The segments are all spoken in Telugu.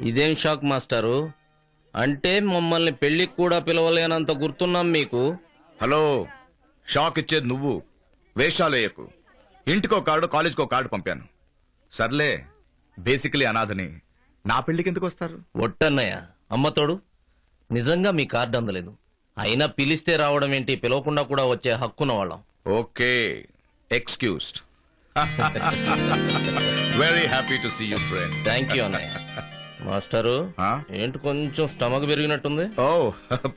ఇదేం షాక్ మాస్టారు? అంటే మమ్మల్ని పెళ్లికి కూడా పిలవలేనంత గుర్తున్నాం మీకు. హలో, షాక్ ఇచ్చేది నువ్వు. వేషాలు వేయకు. ఇంటికో కార్డు, కాలేజ్కో కార్డు పంపాను. సర్లే, బేసికలీ అనాథని. నా పెళ్లికి ఎందుకు వస్తారు? ఒట్టన్నయ్య, అమ్మతోడు నిజంగా మీ కార్డు అందలేదు. అయినా పిలిస్తే రావడం ఏంటి, పిలవకుండా కూడా వచ్చే హక్కున్న వాళ్ళం. Okay, excused. Very happy to see you friend. Thank you అన్నయ్య. మాస్టరు, ఏంటి కొంచెం స్టమక్ పెరిగినట్టుంది? ఓ,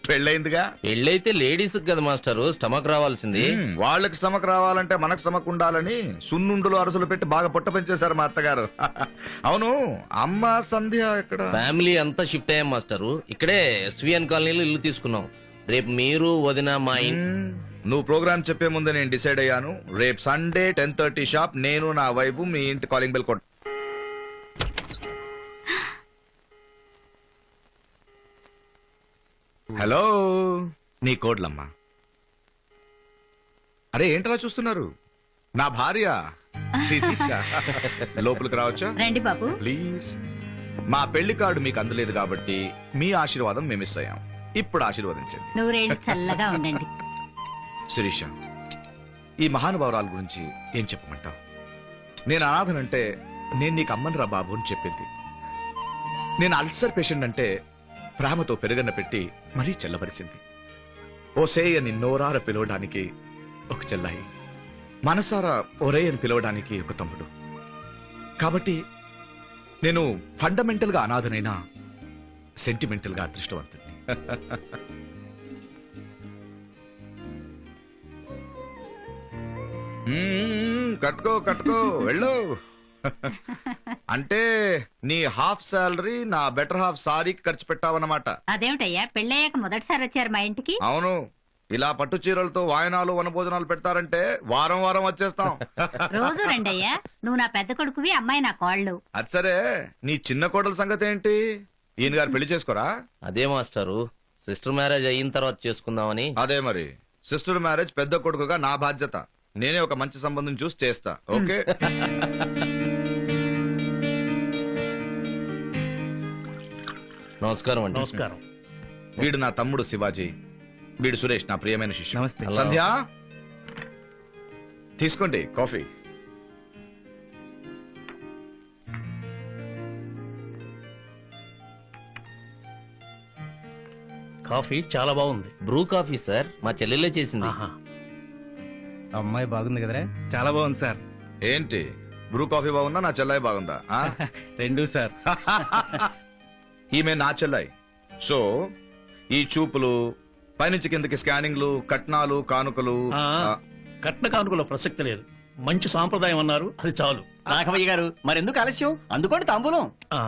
పెళ్ళయిందిగా. పెళ్ళైతే లేడీస్ కదా మాస్టరు స్టమక్ రావాల్సింది. వాళ్ళకి స్టమక్ రావాలంటే మనకు స్టమక్ ఉండాలని సున్నుండులు అరసులు పెట్టి బాగా పొట్ట పెంచేశారు మా అత్తగారు. అవును, అమ్మ సంధ్య ఎక్కడ? ఫ్యామిలీ అంతా షిఫ్ట్ అయ్యాం మాస్టరు. ఇక్కడే ఎస్విఎన్ కాలనీలో ఇల్లు తీసుకున్నాం. రేపు మీరు వదిన మా నువ్వు ప్రోగ్రామ్ చెప్పే ముందే నేను డిసైడ్ అయ్యాను. రేపు సండే 10:30 షాప్. నేను నా వైపు మీ ఇంటి కాలింగ్ బెల్ కొట్ట. హలో, నీ కోడ్లమ్మా. అరే ఏంటలా చూస్తున్నారు? నా భార్య శిరీష. లోపలికి రావచ్చా? రండి బాబు. ప్లీజ్. మా పెళ్లి కార్డు మీకు అందలేదు కాబట్టి మీ ఆశీర్వాదం మేము మిస్ అయ్యాం. ఇప్పుడు ఆశీర్వదించండి. నూరేళ్ళు చల్లగా ఉండండి. శిరీష, ఈ మహానుభావురాల గురించి ఏం చెప్పమంటావు? నేను అనాథనంటే నేను నీకు అమ్మను రా బాబు అని చెప్పింది. నేను అల్సర్ పేషెంట్ అంటే ప్రేమతో పెరుగన్న పెట్టి మరీ చెల్లబరిసింది. ఓ సేయ నిన్నోరార పిలవడానికి ఒక చెల్లాయి, మనసారా ఒరే అని పిలవడానికి ఒక తమ్ముడు. కాబట్టి నేను ఫండమెంటల్ గా అనాథనైనా సెంటిమెంటల్ గా అదృష్టవంతుడిని. కట్టుకో కట్టుకో, వెళ్ళు. అంటే నీ హాఫ్ సాలరీ నా బెటర్ హాఫ్ సారీకి ఖర్చు పెట్టావన్నమాట. అదేమిటయ్యా, పెళ్ళయ్యాక మొదటిసారి వచ్చారు మా ఇంటికి? అవును, ఇలా పట్టు చీరలతో వాయనాలు వనభోజనాలు పెడతారంటే వారం వారం వచ్చేస్తాం. రోజు రండయ్యా. నువ్వు నా పెద్ద కొడుకువి, అమ్మాయి నా కోళ్ళు. అది సరే, నీ చిన్న కోడల సంగతి ఏంటి? ఈయన గారు పెళ్లి చేసుకోరా? అదే మాస్టారు, సిస్టర్ మ్యారేజ్ అయిన తర్వాత చేసుకుందామని. అదే మరి, సిస్టర్ మ్యారేజ్ పెద్ద కొడుకుగా నా బాధ్యత. నేనే ఒక మంచి సంబంధం చూసి చేస్తా. ఓకే. నమస్కారం అండి. నమస్కారం. వీడు నా తమ్ముడు శివాజీ. వీడు సురేష్, నా ప్రియమైన శిష్యుడు. నమస్తే. సంధ్య, తీసుకోండి కాఫీ. కాఫీ చాలా బాగుంది. బ్రూ కాఫీ సార్, మా చెల్లెలే చేసింది. ఆహా. అమ్మాయి బాగుంది కదరా? చాలా బాగుంది సార్. ఏంటి, బ్రూ కాఫీ బాగుందా నా చెల్లాయి బాగుందా? రెండు సార్. ఈమె నా చెల్లాయి. సో ఈ చూపులు, పైనుంచి కిందకి స్కానింగ్లు, కట్నాలు, కానుకలు. కట్న కానుకల ప్రసక్తి లేదు. మంచి సాంప్రదాయం అన్నారు, అది చాలు. రాఘవయ్య గారు, మరెందుకు ఆలస్యం? అందుకోండి తాంబూలం. ఆ.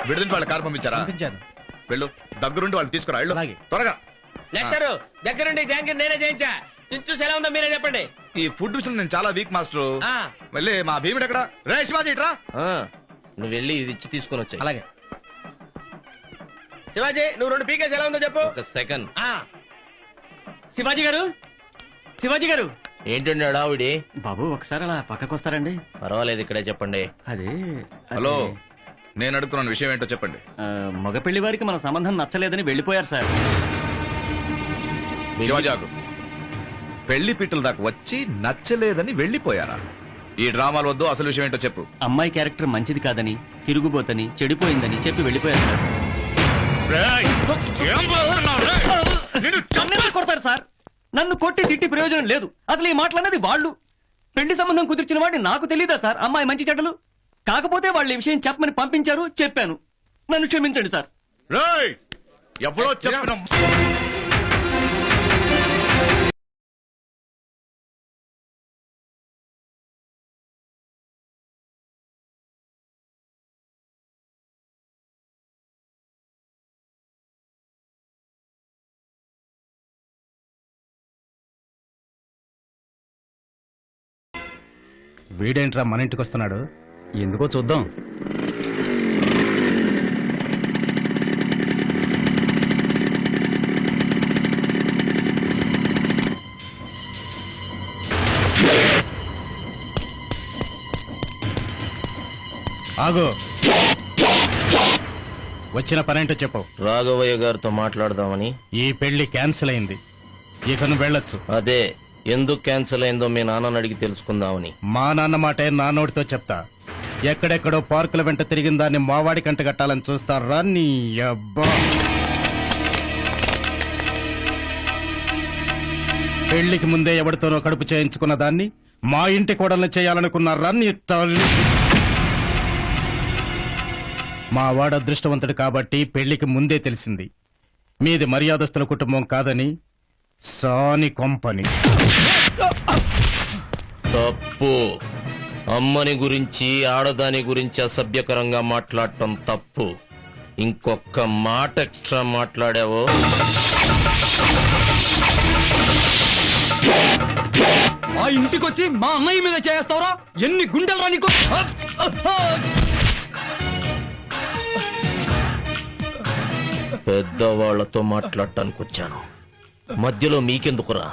విడుదల వాళ్ళ కారు పంపించారా? పంపించాను. వెళ్ళు, దగ్గరుండి వాళ్ళు తీసుకురా. వెళ్ళు త్వరగా. దగ్గరుండి నేనే చేయించా. చూసి ఎలా ఉందో మీరే చెప్పండి. ఈ ఫుడ్ విషయం నేను చాలా వీక్ మాస్టర్. మళ్ళీ మా భీముడు ఎక్కడ? రే శివాజీ, ఇట్రా. నువ్వు వెళ్ళి ఇది ఇచ్చి తీసుకొని వచ్చాయి. అలాగే. శివాజీ, నువ్వు 2 పీకేసి ఎలా ఉందో చెప్పు. ఒక సెకండ్. శివాజీ గారు, శివాజీ గారు. ఏంటండి అడావిడి? బాబు ఒకసారి అలా పక్కకు వస్తారండి? పర్వాలేదు, ఇక్కడే చెప్పండి. అదే. హలో, నేను అడుగుతున్న విషయం ఏంటో చెప్పండి. మగ పెళ్లి వారికి మన సంబంధం నచ్చలేదని వెళ్లిపోయారు సార్. శివాజాకు పెళ్లి పీటల దాకా వచ్చి నచ్చలేదని వెళ్లిపోయారా? ఈ డ్రామాలు వద్దు, అసలు విషయం ఏంటో చెప్పు. అమ్మాయి క్యారెక్టర్ మంచిది కాదని, తిరుగుబోతని, చెడిపోయిందని చెప్పి వెళ్లిపోయారు సార్. కొడతారు సార్. నన్ను కొట్టి తిట్టి ప్రయోజనం లేదు. అసలు ఈ మాటలన్నది వాళ్ళు. పెళ్లి సంబంధం కుదిర్చిన వాడిని నాకు తెలీదా సార్ అమ్మాయి మంచి చెడ్డలు? కాకపోతే వాళ్ళు ఈ విషయం చెప్పమని పంపించారు, చెప్పాను. నన్ను క్షమించండి సార్. ఎప్పుడో చెప్పిన వీడేంట్రా మన ఇంటికి వస్తున్నాడు? ఎందుకో చూద్దాం. ఆగు. వచ్చిన పనేంటో చెప్పు. రాఘవయ్య గారితో మాట్లాడదామని. ఈ పెళ్లి క్యాన్సిల్ అయింది, ఇక నువ్వు వెళ్ళొచ్చు. అదే ఎందుకు క్యాన్సిల్ అయిందో మీ నాన్నని అడిగి తెలుసుకుందామని. మా నాన్న మాటే నా నోటితో చెప్తా. ఎక్కడెక్కడో పార్కుల వెంట తిరిగిన దాన్ని మావాడి కంట కట్టాలని చూస్తారా నీ అబ్బా. పెళ్లికి ముందే ఎవరితోనో కడుపు చేయించుకున్న దాన్ని మా ఇంటి కోడల్ని చేయాలనుకున్నారా నీ తల్లి. మా వాడు అదృష్టవంతుడు కాబట్టి పెళ్లికి ముందే తెలిసింది మీది మర్యాదస్తుల కుటుంబం కాదని. సాని కొంపని. తప్పు. అమ్మని గురించి ఆడదాని గురించి అసభ్యకరంగా మాట్లాడటం తప్పు. ఇంకొక మాట ఎక్స్ట్రా మాట్లాడావో ఆ ఇంటికొచ్చి మా అన్నయ్య మీద చేస్తావరా? ఎన్ని గుండెలు నీకు? పెద్దవాళ్లతో మాట్లాడటానికి వచ్చాను, మధ్యలో మీకెందుకురా?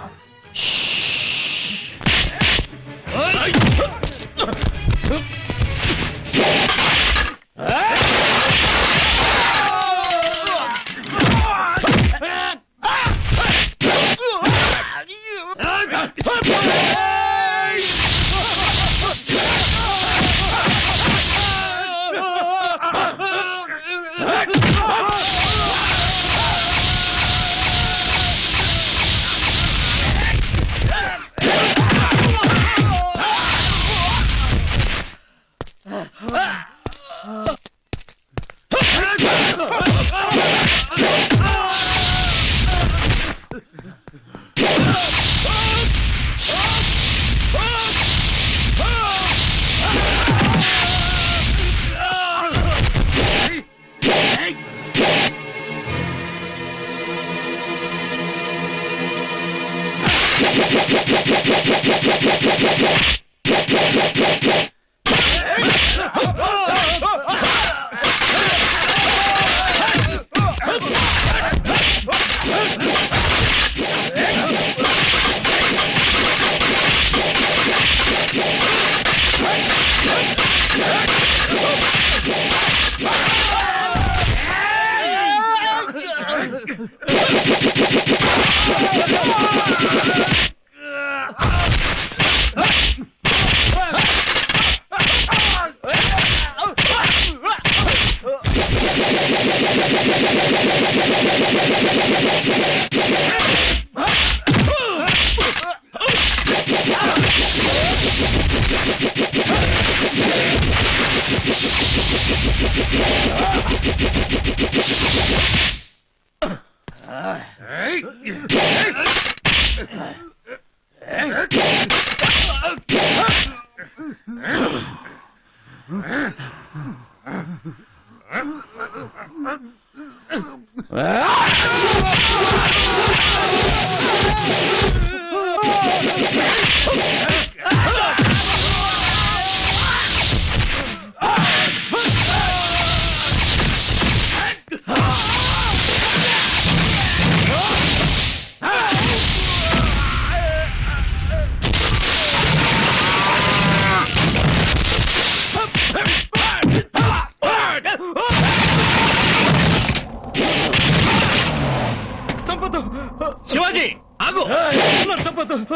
శివాజీ ఆగు.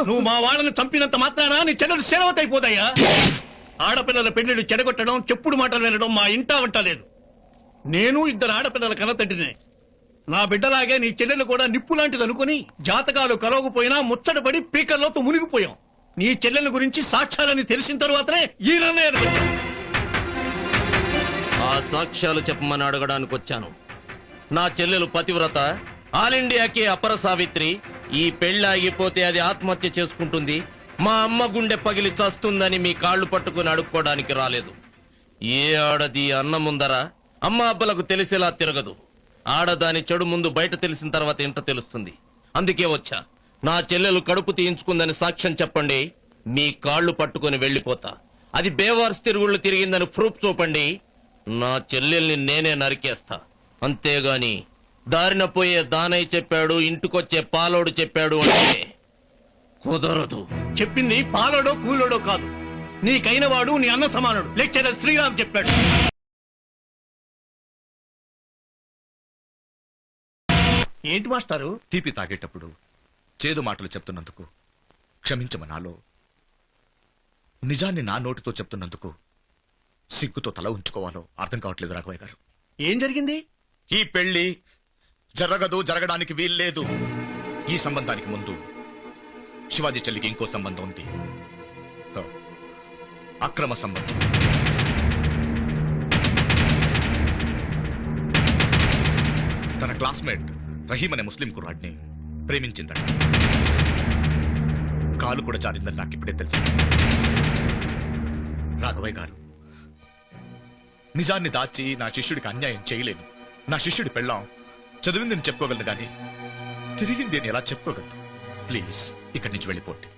నువ్వు మా వాళ్ళని చంపినంత మాత్రాన నీ చెల్లెలు శరవత అయిపోతాయా? ఆడపిల్లల పెళ్లిళ్ళు చెడగొట్టడం, చెప్పుడు మాటలు వినడం మా ఇంటా వంటలేదు. నేను ఇద్దరు ఆడపిల్లల కనతండ్రినే. నా బిడ్డలాగే నీ చెల్లెలు కూడా నిప్పు లాంటిది అనుకుని జాతకాలు కలవకపోయినా ముచ్చటపడి పీకల్లోతో మునిగిపోయాం. నీ చెల్లెల గురించి సాక్ష్యాలని తెలిసిన తరువాతనే ఈ నిర్ణయానికి వచ్చాం. ఆ సాక్ష్యాలు చెప్పమని అడగడానికి వచ్చాను. నా చెల్లెలు పతివ్రత, ఆల్ ఇండియాకి అపర సావిత్రి. ఈ పెళ్లి ఆగిపోతే అది ఆత్మహత్య చేసుకుంటుంది, మా అమ్మ గుండె పగిలి చస్తుందని మీ కాళ్లు పట్టుకుని అడుక్కోవడానికి రాలేదు. ఏ ఆడది అన్న ముందర అమ్మ అబ్బలకు తెలిసేలా తిరగదు. ఆడదాని చెడు ముందు బయట తెలిసిన తర్వాత ఇంట తెలుస్తుంది. అందుకే వచ్చా. నా చెల్లెలు కడుపు తీయించుకుందని సాక్ష్యం చెప్పండి, మీ కాళ్లు పట్టుకుని వెళ్లిపోతా. అది బేవార్స్ తిరుగుళ్ళు తిరిగిందని ప్రూఫ్ చూపండి, నా చెల్లెల్ని నేనే నరికేస్తా. అంతేగాని దారిన పోయే దానయ్య చెప్పాడు, ఇంటికొచ్చే పాలోడు చెప్పాడు అంటే కుదరదు. చెప్పింది పాలోడో కూలోడో కాదు, నీకైన వాడు నీ అన్న సమానుడు లెక్చరర్ శ్రీరామ్ చెప్పాడు. ఏంటి మాస్టారు? తీపి తాగేటప్పుడు చేదు మాటలు చెప్తున్నందుకు క్షమించమనాలో నిజాన్ని నా నోటితో చెప్తున్నందుకు సిగ్గుతో తల ఉంచుకోవాలో అర్థం కావట్లేదు రాఘవయ్య గారు. ఏం జరిగింది? ఈ పెళ్లి జరగదు, జరగడానికి వీల్లేదు. ఈ సంబంధానికి ముందు శివాజీ చెల్లికి ఇంకో సంబంధం ఉంది. అక్రమ సంబంధం. తన క్లాస్మేట్ రహీం అనే ముస్లిం కుర్రాడిని ప్రేమించిందంట. కాలు కూడా జారిందని నాకు ఇప్పుడే తెలుసు. రాఘవయ్య గారు, నిజాన్ని దాచి నా శిష్యుడికి అన్యాయం చేయలేను. నా శిష్యుడి పెళ్ళాం చదివిందని చెప్పుకోగలను కానీ తిరిగింది అని ఎలా చెప్పుకోగలను? ప్లీజ్ ఇక్కడి నుంచి వెళ్ళిపోండి.